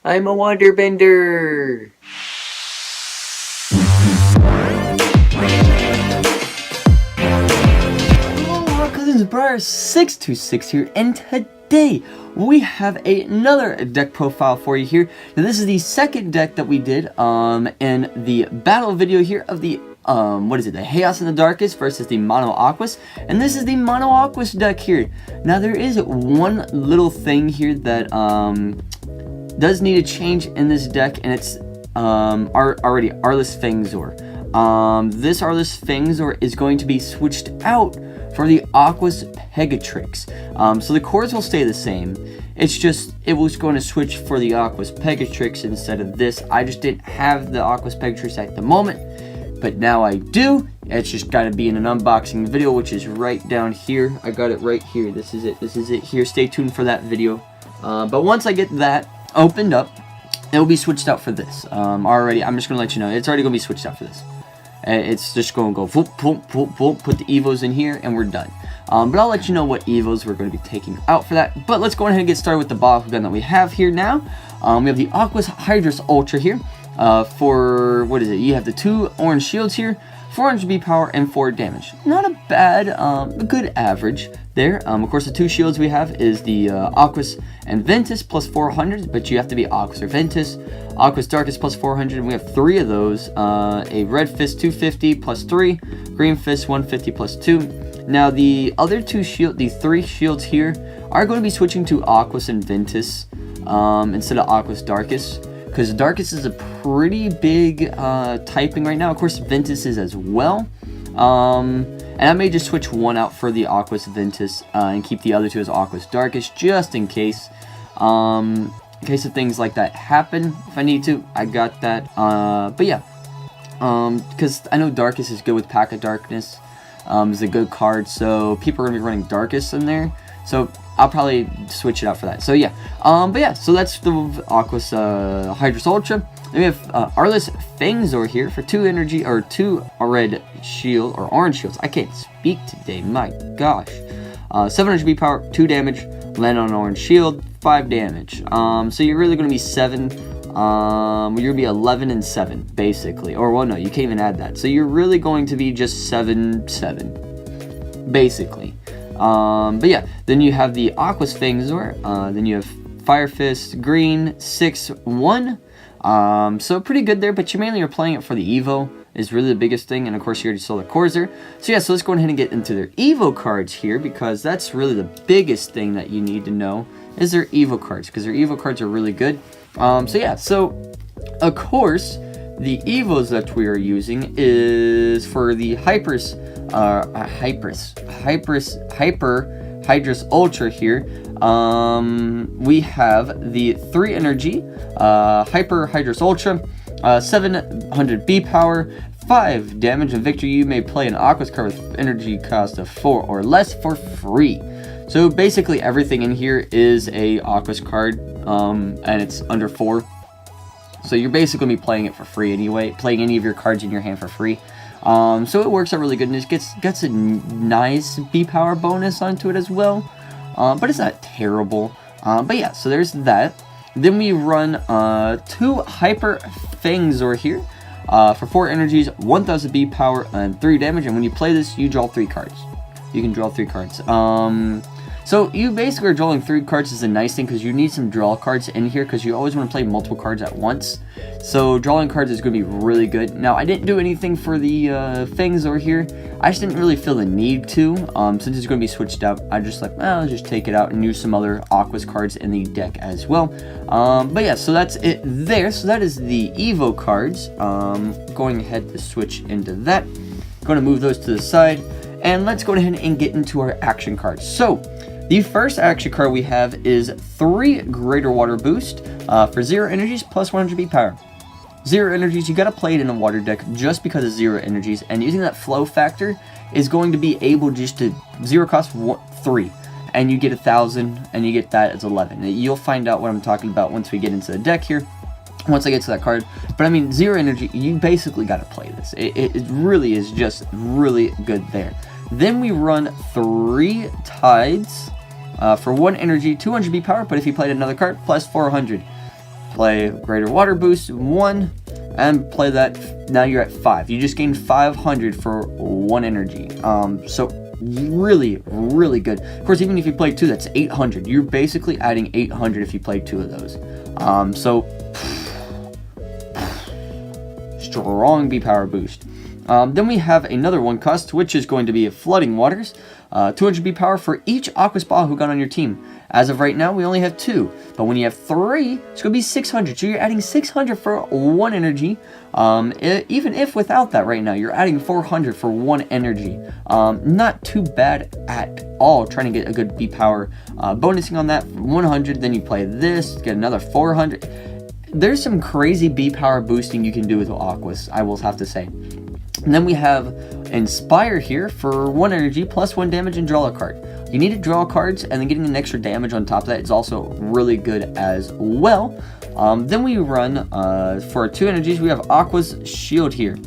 I'm a waterbender! Hello, our cousins, Briar626 here, and today we have another deck profile for you here. Now, this is the second deck that we did in the battle video here of the the Chaos in the Darkest versus the Mono Aquos, and this is the Mono Aquos deck here. Now, there is one little thing here that does need a change in this deck, and it's already Arliss Fangzor. This Arliss Fangzor is going to be switched out for the Aquos Pegatrix. So the cores will stay the same. It's just, it was going to switch for the Aquos Pegatrix instead of this. I just didn't have the Aquos Pegatrix at the moment, but now I do. It's just got to be in an unboxing video, which is right down here. I got it right here. This is it here. Stay tuned for that video. But once I get that opened up, it will be switched out for this. Already, I'm just going to let you know, it's already going to be switched out for this. It's just going to go whoop, whoop, whoop, whoop, put the Evos in here, and we're done. But I'll let you know what Evos we're going to be taking out for that. But let's go ahead and get started with the Bakugan that we have here now. We have the Aquos Hydrus Ultra here. For, what is it? You have the 2 orange shields here, 400 B power, and 4 damage. Not a bad, a good average there. Of course, the 2 shields we have is the Aquos and Ventus plus 400, but you have to be Aquos or Ventus. Aquos Darkest plus 400, and we have 3 of those. A Red Fist 250 plus 3, Green Fist 150 plus 2. Now, the other 2 shields, the 3 shields here, are going to be switching to Aquos and Ventus instead of Aquos Darkest, because Darkest is a pretty big typing right now. Of course, Ventus is as well. And I may just switch one out for the Aquos Ventus and keep the other 2 as Aquos Darkest, just in case. In case of things like that happen, if I need to, I got that. But yeah, because I know Darkest is good with Pack of Darkness. Is a good card, so people are going to be running Darkest in there. So I'll probably switch it out for that. So yeah, but yeah, so that's the Aquos Hydrus Ultra. Then we have Arliss Fangzor here for 2 energy, or 2 red shield, or orange shields. I can't speak today, my gosh. 700 B power, 2 damage, land on an orange shield, 5 damage. So you're really going to be 7, you're going to be 11 and 7, basically. Or, well, no, you can't even add that. So you're really going to be just 7, basically. But yeah, then you have the Aquos Fangzor, then you have Fire Fist, Green, 6, 1. So pretty good there, but you mainly are playing it for the Evo, is really the biggest thing, and of course you already saw the cores there. So yeah, so let's go ahead and get into their Evo cards here, because that's really the biggest thing that you need to know, is their Evo cards, because their Evo cards are really good. So yeah, so of course, the Evos that we are using is for the Hyper Hydrus Ultra here. We have the 3 energy Hyper Hydrus Ultra, 700 B power, 5 damage, and victory you may play an Aquos card with energy cost of 4 or less for free. So basically everything in here is a Aquos card, and it's under 4. So you're basically going to be playing it for free anyway, playing any of your cards in your hand for free. So it works out really good, and it gets a nice B power bonus onto it as well. But it's not terrible. But yeah, so there's that. Then we run 2 Hyper Fangzor here for 4 energies, 1000 B power, and 3 damage. And when you play this, you draw 3 cards. You can draw 3 cards. So you basically are drawing 3 cards is a nice thing, because you need some draw cards in here, because you always want to play multiple cards at once. So drawing cards is going to be really good. Now, I didn't do anything for the Fangzor here. I just didn't really feel the need to, since it's going to be switched out. I just like, well, I'll just take it out and use some other Aquos cards in the deck as well. But yeah, so that's it there. So that is the Evo cards. Going ahead to switch into that. Going to move those to the side. And let's go ahead and get into our action cards. So, the first action card we have is 3 Greater Water Boost for 0 energies plus 100 B power. 0 energies, you gotta play it in a water deck just because of 0 energies, and using that flow factor is going to be able just to 0 cost 3, and you get 1000, and you get that as 11. You'll find out what I'm talking about once we get into the deck here, once I get to that card. But I mean, 0 energy, you basically gotta play this. It really is just really good there. Then we run 3 Tides for 1 energy, 200 B power, but if you played another card, plus 400. play Greater Water Boost 1, and play that. Now you're at 5. You just gained 500 for 1 energy. So really, really good. Of course, even if you play 2, that's 800. You're basically adding 800 if you play 2 of those. So strong B power boost. Then we have another one cost, which is going to be Flooding Waters. 200 B power for each Aquos Bakugan on your team. As of right now, we only have 2. But when you have 3, it's going to be 600. So you're adding 600 for 1 energy. Even if without that right now, you're adding 400 for 1 energy. Not too bad at all, trying to get a good B power. Bonusing on that 100, then you play this, get another 400. There's some crazy B power boosting you can do with Aquos, I will have to say. And then we have Inspire here for 1 energy plus 1 damage and draw a card. You need to draw cards, and then getting an extra damage on top of that is also really good as well. Then we run, for 2 energies, we have Aquos Shield here.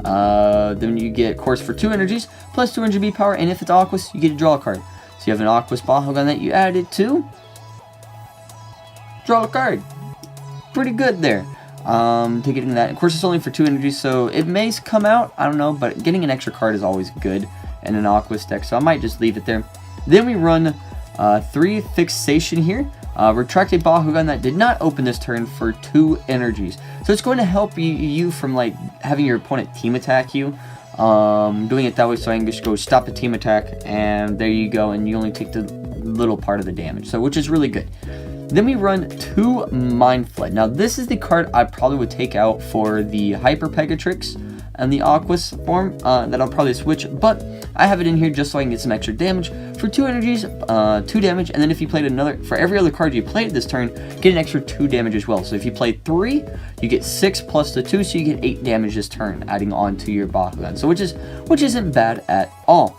Then you get, of course, for 2 energies, plus 200 B power, and if it's Aquos, you get to draw a card. So you have an Aquos Bakugan that you added to. Draw a card. Pretty good there. To getting that. Of course, it's only for 2 energies, so it may come out, I don't know, but getting an extra card is always good in an Aquos deck, so I might just leave it there. Then we run 3 Fixation here. Retract a Bakugan that did not open this turn for 2 energies. So it's going to help you from like having your opponent team attack you. Doing it that way, so I can just go stop the team attack, and there you go, and you only take the little part of the damage, so which is really good. Then we run 2 Mind Flood. Now this is the card I probably would take out for the Hyper Pegatrix and the Aquos form that I'll probably switch, but I have it in here just so I can get some extra damage. For 2 energies, 2 damage, and then if you played another, for every other card you played this turn, get an extra 2 damage as well. So if you played 3, you get 6 plus the 2, so you get 8 damage this turn, adding on to your Bakugan, so which isn't bad at all.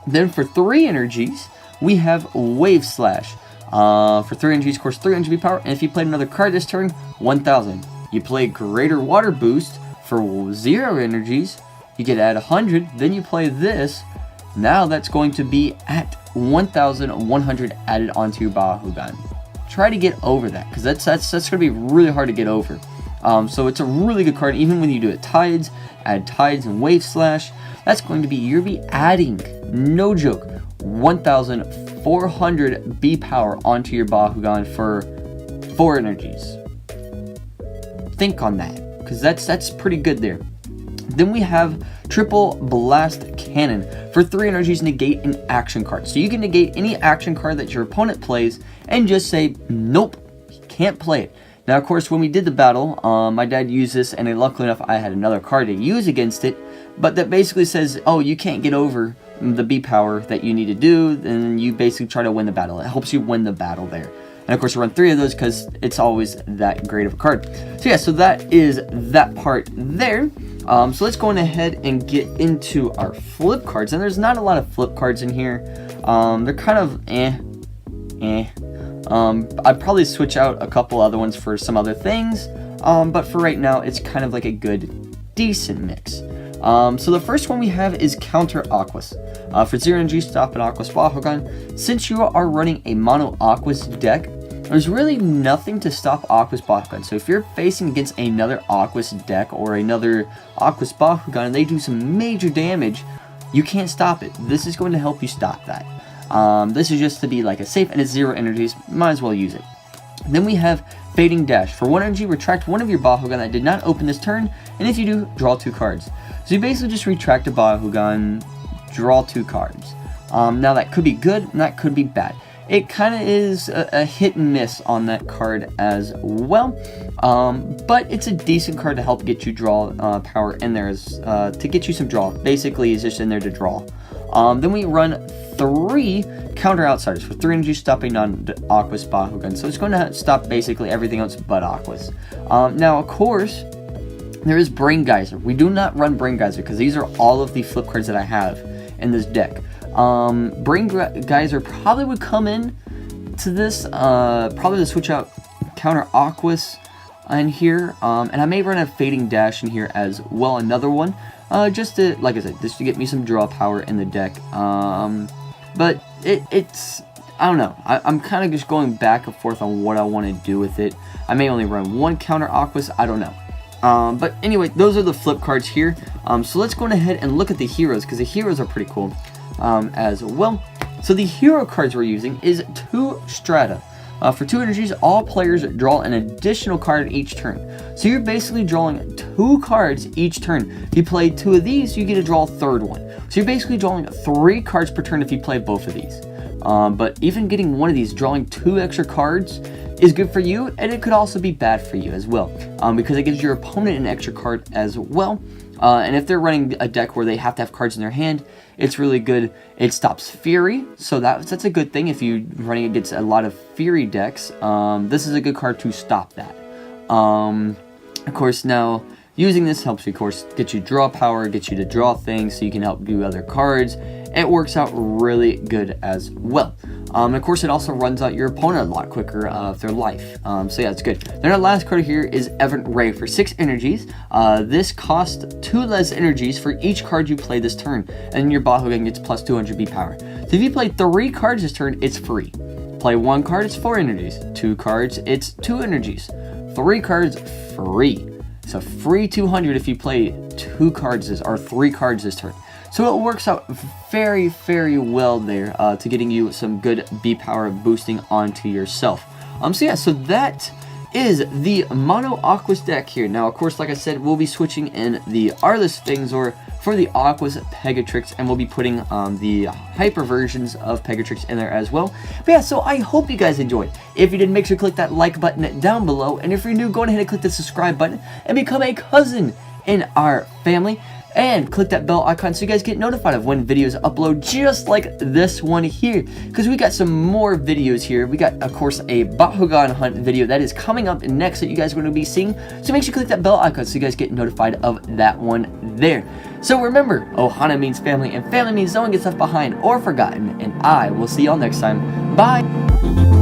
Then for 3 energies, we have Wave Slash. For 3 energies, of course, 300 B power, and if you played another card this turn, 1000. You play Greater Water Boost for 0 energies, you get at 100, then you play this. Now that's going to be at 1100 added onto your Bakugan. Try to get over that, because that's going to be really hard to get over. So it's a really good card, even when you do it Tides, add Tides and Wave Slash. That's going to be, you'll be adding, no joke, 1400 B power onto your Bakugan for 4 energies. Think on that, because that's pretty good there. Then we have Triple Blast Cannon. For 3 energies, negate an action card. So you can negate any action card that your opponent plays and just say, nope, you can't play it. Now, of course, when we did the battle, my dad used this, and luckily enough, I had another card to use against it, but that basically says, oh, you can't get over the B power that you need to do, and you basically try to win the battle. It helps you win the battle there. And of course, you run 3 of those because it's always that great of a card. So yeah, so that is that part there. So let's go on ahead and get into our flip cards. And there's not a lot of flip cards in here. They're kind of I'd probably switch out a couple other ones for some other things. But for right now, it's kind of like a good, decent mix. So the first one we have is Counter Aquos. For 0 energy, stop an Aquos Bakugan. Since you are running a mono Aquos deck, there's really nothing to stop Aquos Bakugan. So if you're facing against another Aquos deck or another Aquos Bakugan and they do some major damage, you can't stop it. This is going to help you stop that. This is just to be like a safe, and it's 0 energies, might as well use it. Then we have Fading Dash. For 1 energy, retract one of your Bakugan that did not open this turn, and if you do, draw 2 cards. So you basically just retract a Bakugan, draw 2 cards. Now that could be good, and that could be bad. It kind of is a hit and miss on that card as well, but it's a decent card to help get you draw power in there, to get you some draw. Basically, it's just in there to draw. Then we run 3 Counter Outsiders. For 3 energy, stopping non-Aquos Bakugan. So it's going to stop basically everything else but Aquos. Now, of course, there is Brain Geyser. We do not run Brain Geyser because these are all of the flip cards that I have in this deck. Brain Geyser probably would come in to this, probably to switch out Counter Aquos in here, and I may run a Fading Dash in here as well, another one, just to, like I said, just to get me some draw power in the deck. But it's, I don't know. I'm kind of just going back and forth on what I want to do with it. I may only run one counter Aquos. I don't know. But anyway, those are the flip cards here. So let's go ahead and look at the heroes, because the heroes are pretty cool as well. So the hero cards we're using is 2 strata. For 2 energies, all players draw an additional card each turn. So you're basically drawing 2 cards each turn. If you play 2 of these, you get to draw a 3rd one. So you're basically drawing 3 cards per turn if you play both of these. But even getting one of these, drawing 2 extra cards, is good for you, and it could also be bad for you as well, because it gives your opponent an extra card as well. And if they're running a deck where they have to have cards in their hand, it's really good. It stops Fury, so that's a good thing if you're running against a lot of Fury decks. This is a good card to stop that. Of course, now using this helps you, of course, get you draw power, get you to draw things so you can help do other cards. It works out really good as well. And of course, it also runs out your opponent a lot quicker of their life. So yeah, it's good. Then our last card here is Event Ray for 6 energies. This costs 2 less energies for each card you play this turn, and your Bakugan gets plus 200 B power. So if you play 3 cards this turn, it's free. Play 1 card, it's 4 energies. 2 cards, it's 2 energies. 3 cards, free. So free 200 if you play 2 cards or 3 cards this turn. So it works out very, very well there to getting you some good B power boosting onto yourself. So yeah, so that is the Mono Aquos deck here. Now, of course, like I said, we'll be switching in the Arliss Sphinxor for the Aquos Pegatrix, and we'll be putting the hyper versions of Pegatrix in there as well. But yeah, so I hope you guys enjoyed. If you did, make sure to click that like button down below, and if you're new, go ahead and click the subscribe button and become a cousin in our family. And click that bell icon so you guys get notified of when videos upload, just like this one here, because we got some more videos here. We got, of course, a Bakugan hunt video that is coming up next that you guys are going to be seeing, so make sure you click that bell icon so you guys get notified of that one there. So remember, Ohana means family, and family means no one gets left behind or forgotten, and I will see y'all next time. Bye!